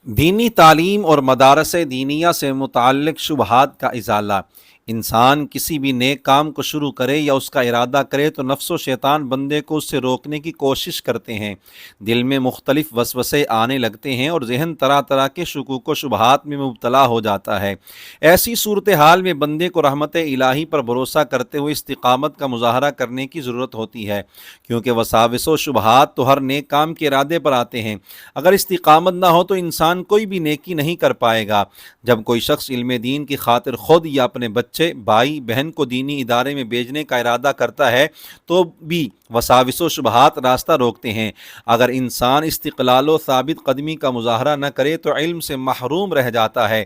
دینی تعلیم اور مدارس دینیہ سے متعلق شبہات کا ازالہ۔ انسان کسی بھی نیک کام کو شروع کرے یا اس کا ارادہ کرے تو نفس و شیطان بندے کو اس سے روکنے کی کوشش کرتے ہیں۔ دل میں مختلف وسوسے آنے لگتے ہیں اور ذہن طرح طرح کے شکوک و شبہات میں مبتلا ہو جاتا ہے۔ ایسی صورتحال میں بندے کو رحمت الہی پر بھروسہ کرتے ہوئے استقامت کا مظاہرہ کرنے کی ضرورت ہوتی ہے، کیونکہ وساوس و شبہات تو ہر نیک کام کے ارادے پر آتے ہیں۔ اگر استقامت نہ ہو تو انسان کوئی بھی نیکی نہیں کر پائے گا۔ جب کوئی شخص علم دین کی خاطر خود یا اپنے بچے، بھائی بہن کو دینی ادارے میں بھیجنے کا ارادہ کرتا ہے تو بھی وساوس و شبہات راستہ روکتے ہیں۔ اگر انسان استقلال و ثابت قدمی کا مظاہرہ نہ کرے تو علم سے محروم رہ جاتا ہے۔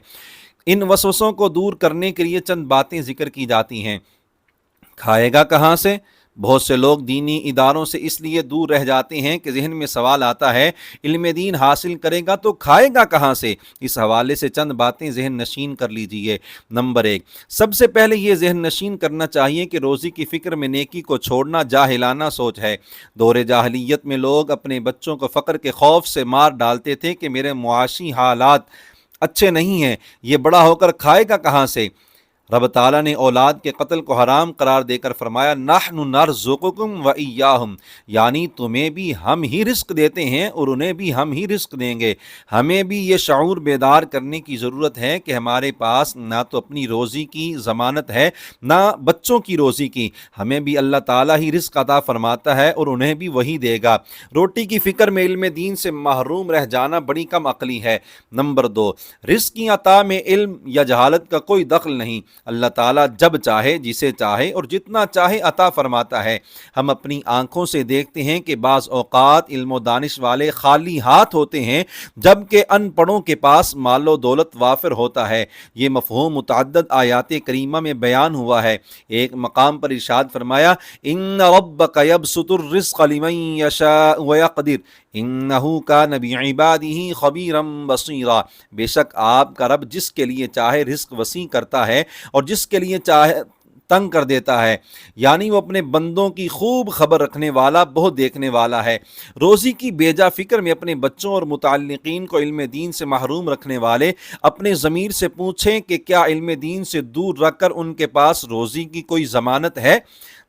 ان وسوسوں کو دور کرنے کے لیے چند باتیں ذکر کی جاتی ہیں۔ کھائے گا کہاں سے؟ بہت سے لوگ دینی اداروں سے اس لیے دور رہ جاتے ہیں کہ ذہن میں سوال آتا ہے علم دین حاصل کرے گا تو کھائے گا کہاں سے؟ اس حوالے سے چند باتیں ذہن نشین کر لیجئے۔ نمبر 1، سب سے پہلے یہ ذہن نشین کرنا چاہیے کہ روزی کی فکر میں نیکی کو چھوڑنا جاہلانہ سوچ ہے۔ دور جاہلیت میں لوگ اپنے بچوں کو فقر کے خوف سے مار ڈالتے تھے کہ میرے معاشی حالات اچھے نہیں ہیں، یہ بڑا ہو کر کھائے گا کہاں سے؟ رب تعالیٰ نے اولاد کے قتل کو حرام قرار دے کر فرمایا نحن نرزقکم و ایاہم، یعنی تمہیں بھی ہم ہی رزق دیتے ہیں اور انہیں بھی ہم ہی رزق دیں گے۔ ہمیں بھی یہ شعور بیدار کرنے کی ضرورت ہے کہ ہمارے پاس نہ تو اپنی روزی کی ضمانت ہے نہ بچوں کی روزی کی، ہمیں بھی اللہ تعالیٰ ہی رزق عطا فرماتا ہے اور انہیں بھی وہی دے گا۔ روٹی کی فکر میں علم دین سے محروم رہ جانا بڑی کم عقلی ہے۔ نمبر 2، رزق کی عطا میں علم یا جہالت کا کوئی دخل نہیں۔ اللہ تعالیٰ جب چاہے، جسے چاہے اور جتنا چاہے عطا فرماتا ہے۔ ہم اپنی آنکھوں سے دیکھتے ہیں کہ بعض اوقات علم و دانش والے خالی ہاتھ ہوتے ہیں جبکہ ان پڑھوں کے پاس مال و دولت وافر ہوتا ہے۔ یہ مفہوم متعدد آیات کریمہ میں بیان ہوا ہے۔ ایک مقام پر ارشاد فرمایا ان ربک یبسط الرزق لمن یشاء ویقدر انہ کان بعبادہ خبیرا بصیرا، بے شک آپ کا رب جس کے لیے چاہے رزق وسیع کرتا ہے اور جس کے لیے چاہے تنگ کر دیتا ہے، یعنی وہ اپنے بندوں کی خوب خبر رکھنے والا، بہت دیکھنے والا ہے۔ روزی کی بیجا فکر میں اپنے بچوں اور متعلقین کو علم دین سے محروم رکھنے والے اپنے ضمیر سے پوچھیں کہ کیا علم دین سے دور رکھ کر ان کے پاس روزی کی کوئی ضمانت ہے؟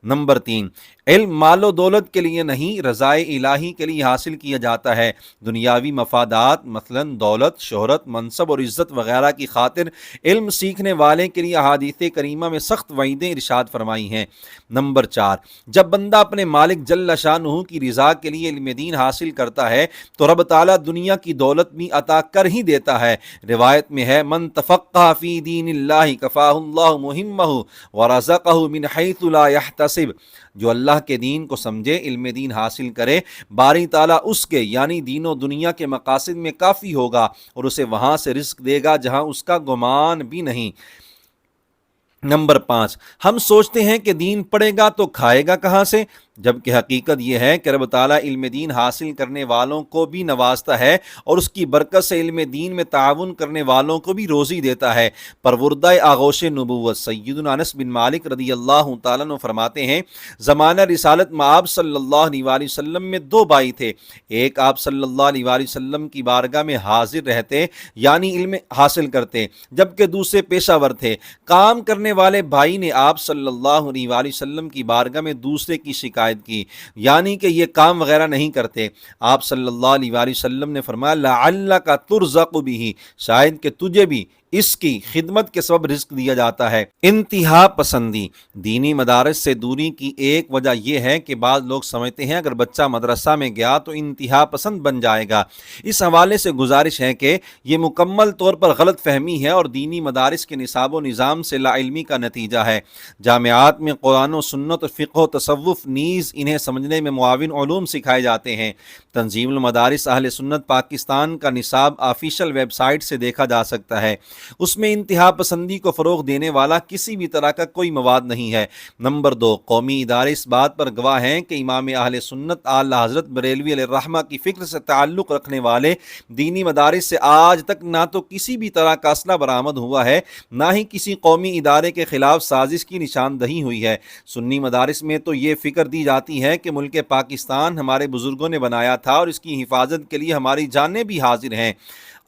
نمبر 3، علم مال و دولت کے لیے نہیں، رضائے الہی کے لیے حاصل کیا جاتا ہے۔ دنیاوی مفادات مثلا دولت، شہرت، منصب اور عزت وغیرہ کی خاطر علم سیکھنے والے کے لیے احادیث کریمہ میں سخت وعیدیں ارشاد فرمائی ہیں۔ نمبر 4، جب بندہ اپنے مالک جل شانہ کی رضا کے لیے علم دین حاصل کرتا ہے تو رب تعالیٰ دنیا کی دولت بھی عطا کر ہی دیتا ہے۔ روایت میں ہے من تفقہ فی دین اللہ کفاہ اللہ مہمہ ورزقہ من حیث لا یحتسب، جو اللہ کے دین کو سمجھے، علم دین حاصل کرے، باری تعالیٰ اس کے یعنی دین و دنیا کے مقاصد میں کافی ہوگا اور اسے وہاں سے رزق دے گا جہاں اس کا گمان بھی نہیں۔ نمبر 5، ہم سوچتے ہیں کہ دین پڑھے گا تو کھائے گا کہاں سے، جبکہ حقیقت یہ ہے کہ رب تعالیٰ علم دین حاصل کرنے والوں کو بھی نوازتا ہے اور اس کی برکت سے علم دین میں تعاون کرنے والوں کو بھی روزی دیتا ہے۔ پروردہ آغوش نبوت سیدنا انس بن مالک رضی اللہ تعالیٰ عنہ فرماتے ہیں زمانہ رسالت میں آپ صلی اللہ علیہ وآلہ وسلم میں 2 بھائی تھے، ایک آپ صلی اللہ علیہ وآلہ وسلم کی بارگاہ میں حاضر رہتے یعنی علم حاصل کرتے، جبکہ دوسرے پیشہ ور تھے۔ کام کرنے والے بھائی نے آپ صلی اللہ علیہ وآلہ وسلم کی بارگاہ میں دوسرے کی شکایت کی، یعنی کہ یہ کام وغیرہ نہیں کرتے۔ آپ صلی اللہ علیہ وآلہ وسلم نے فرمایا لعلک ترزق بہ، شاید کہ تجھے بھی اس کی خدمت کے سبب رزق دیا جاتا ہے۔ انتہا پسندی، دینی مدارس سے دوری کی ایک وجہ یہ ہے کہ بعض لوگ سمجھتے ہیں اگر بچہ مدرسہ میں گیا تو انتہا پسند بن جائے گا۔ اس حوالے سے گزارش ہے کہ یہ مکمل طور پر غلط فہمی ہے اور دینی مدارس کے نصاب و نظام سے لا علمی کا نتیجہ ہے۔ جامعات میں قرآن و سنت اور فقہ و تصوف نیز انہیں سمجھنے میں معاون علوم سکھائے جاتے ہیں۔ تنظیم المدارس اہل سنت پاکستان کا نصاب آفیشل ویب سائٹ سے دیکھا جا سکتا ہے، اس میں انتہا پسندی کو فروغ دینے والا کسی بھی طرح کا کوئی مواد نہیں ہے۔ نمبر 2، قومی ادارے اس بات پر گواہ ہیں کہ امام اہل سنت اعلیٰ حضرت بریلوی علیہ الرحمہ کی فکر سے تعلق رکھنے والے دینی مدارس سے آج تک نہ تو کسی بھی طرح کا اسلحہ برآمد ہوا ہے، نہ ہی کسی قومی ادارے کے خلاف سازش کی نشاندہی ہوئی ہے۔ سنی مدارس میں تو یہ فکر دی جاتی ہے کہ ملک پاکستان ہمارے بزرگوں نے بنایا تھا اور اس کی حفاظت کے لیے ہماری جانیں بھی حاضر ہیں۔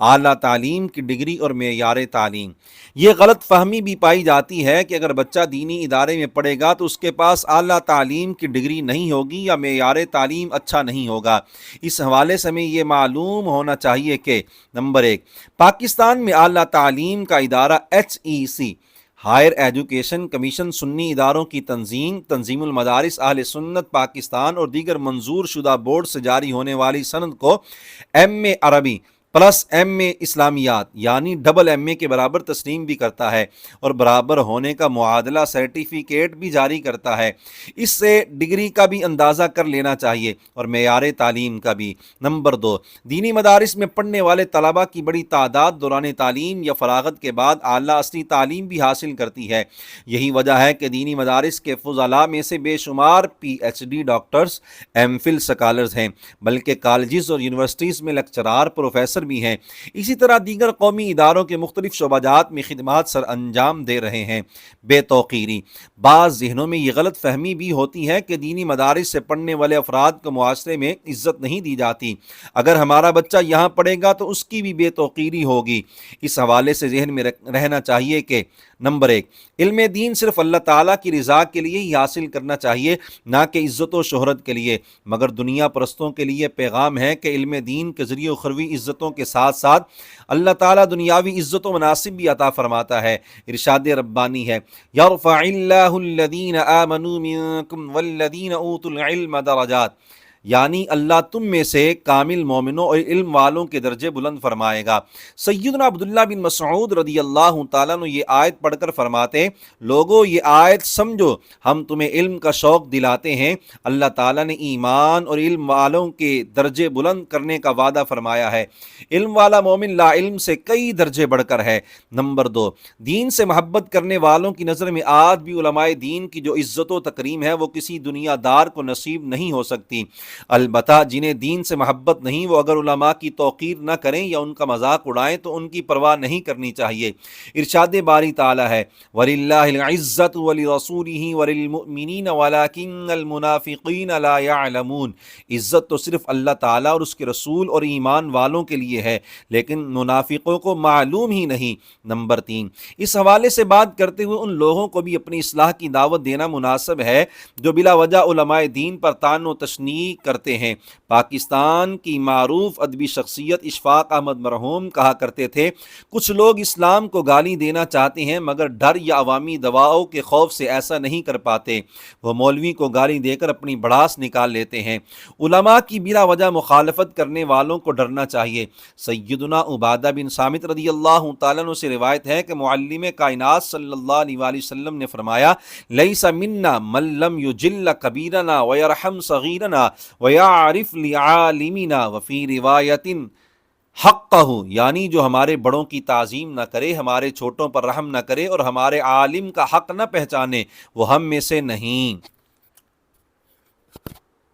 اعلیٰ تعلیم کی ڈگری اور معیار تعلیم۔ یہ غلط فہمی بھی پائی جاتی ہے کہ اگر بچہ دینی ادارے میں پڑھے گا تو اس کے پاس اعلیٰ تعلیم کی ڈگری نہیں ہوگی یا معیار تعلیم اچھا نہیں ہوگا۔ اس حوالے سے ہمیں یہ معلوم ہونا چاہیے کہ نمبر 1، پاکستان میں اعلیٰ تعلیم کا ادارہ HEC ہائر ایجوکیشن کمیشن سنی اداروں کی تنظیم المدارس اہل سنت پاکستان اور دیگر منظور شدہ بورڈ سے جاری ہونے والی سند کو MA عربی پلس MA اسلامیات یعنی ڈبل MA کے برابر تسلیم بھی کرتا ہے اور برابر ہونے کا معادلہ سرٹیفکیٹ بھی جاری کرتا ہے۔ اس سے ڈگری کا بھی اندازہ کر لینا چاہیے اور معیار تعلیم کا بھی۔ نمبر 2، دینی مدارس میں پڑھنے والے طلباء کی بڑی تعداد دوران تعلیم یا فراغت کے بعد اعلیٰ اصلی تعلیم بھی حاصل کرتی ہے۔ یہی وجہ ہے کہ دینی مدارس کے فضلاء میں سے بے شمار PhD ڈاکٹرز MPhil سکالرز ہیں، بلکہ کالجز اور یونیورسٹیز میں لیکچرار پروفیسر بھی ہیں۔ اسی طرح دیگر قومی اداروں کے مختلف شعبہ جات میں خدمات سر انجام دے رہے ہیں۔ بے توقیری، بعض ذہنوں میں یہ غلط فہمی بھی ہوتی ہے کہ دینی مدارس سے پڑھنے والے افراد کو معاشرے میں عزت نہیں دی جاتی، اگر ہمارا بچہ یہاں پڑھے گا تو اس کی بھی بے توقیری ہوگی۔ اس حوالے سے ذہن میں رہنا چاہیے کہ نمبر 1، علم دین صرف اللہ تعالیٰ کی رضا کے لیے ہی حاصل کرنا چاہیے، نہ کہ عزت و شہرت کے لیے، مگر دنیا پرستوں کے لیے پیغام ہے کہ علم دین کے ذریعے اخروی عزتوں کے ساتھ ساتھ اللہ تعالیٰ دنیاوی عزت و مناصب بھی عطا فرماتا ہے۔ ارشاد ربانی ہے، یرفع اللہ الذین آمنوا منکم والذین اوتوا العلم درجات، یعنی اللہ تم میں سے کامل مومنوں اور علم والوں کے درجے بلند فرمائے گا۔ سیدنا عبداللہ بن مسعود رضی اللہ تعالیٰ عنہ یہ آیت پڑھ کر فرماتے، لوگو یہ آیت سمجھو، ہم تمہیں علم کا شوق دلاتے ہیں۔ اللہ تعالیٰ نے ایمان اور علم والوں کے درجے بلند کرنے کا وعدہ فرمایا ہے۔ علم والا مومن لا علم سے کئی درجے بڑھ کر ہے۔ نمبر 2، دین سے محبت کرنے والوں کی نظر میں آج بھی علماء دین کی جو عزت و تکریم ہے وہ کسی دنیا دار کو نصیب نہیں ہو سکتی۔ البتہ جنہیں دین سے محبت نہیں، وہ اگر علماء کی توقیر نہ کریں یا ان کا مذاق اڑائیں تو ان کی پرواہ نہیں کرنی چاہیے۔ ارشاد باری تعالیٰ ہے، وَلِلَّهِ الْعِزَّةُ وَلِرَسُولِهِ وَلِلْمُؤْمِنِينَ وَلَكِنَّ الْمُنَافِقِينَ لَا يَعْلَمُونَ۔ عزت تو صرف اللہ تعالیٰ اور اس کے رسول اور ایمان والوں کے لیے ہے، لیکن منافقوں کو معلوم ہی نہیں۔ نمبر 3، اس حوالے سے بات کرتے ہوئے ان لوگوں کو بھی اپنی اصلاح کی دعوت دینا مناسب ہے جو بلا وجہ علماء دین پر طعن و تشنیع کرتے ہیں۔ پاکستان کی معروف ادبی شخصیت اشفاق احمد مرحوم کہا کرتے تھے، کچھ لوگ اسلام کو گالی دینا چاہتے ہیں مگر ڈر یا عوامی دباؤ کے خوف سے ایسا نہیں کر پاتے، وہ مولوی کو گالی دے کر اپنی بڑاس نکال لیتے ہیں۔ علماء کی بلا وجہ مخالفت کرنے والوں کو ڈرنا چاہیے۔ سیدنا عبادہ بن صامت رضی اللہ تعالیٰ عنہ سے روایت ہے کہ معلم کائنات صلی اللہ علیہ وآلہ وسلم نے فرمایا، لیس منا من لم یجل کبیرنا ویرحم صغیرنا وَيَعْرِفْ لِعَالِمِنَا وَفِي رِوَایَةٍ حَقَّهُ، یعنی جو ہمارے بڑوں کی تعظیم نہ کرے، ہمارے چھوٹوں پر رحم نہ کرے اور ہمارے عالم کا حق نہ پہچانے، وہ ہم میں سے نہیں۔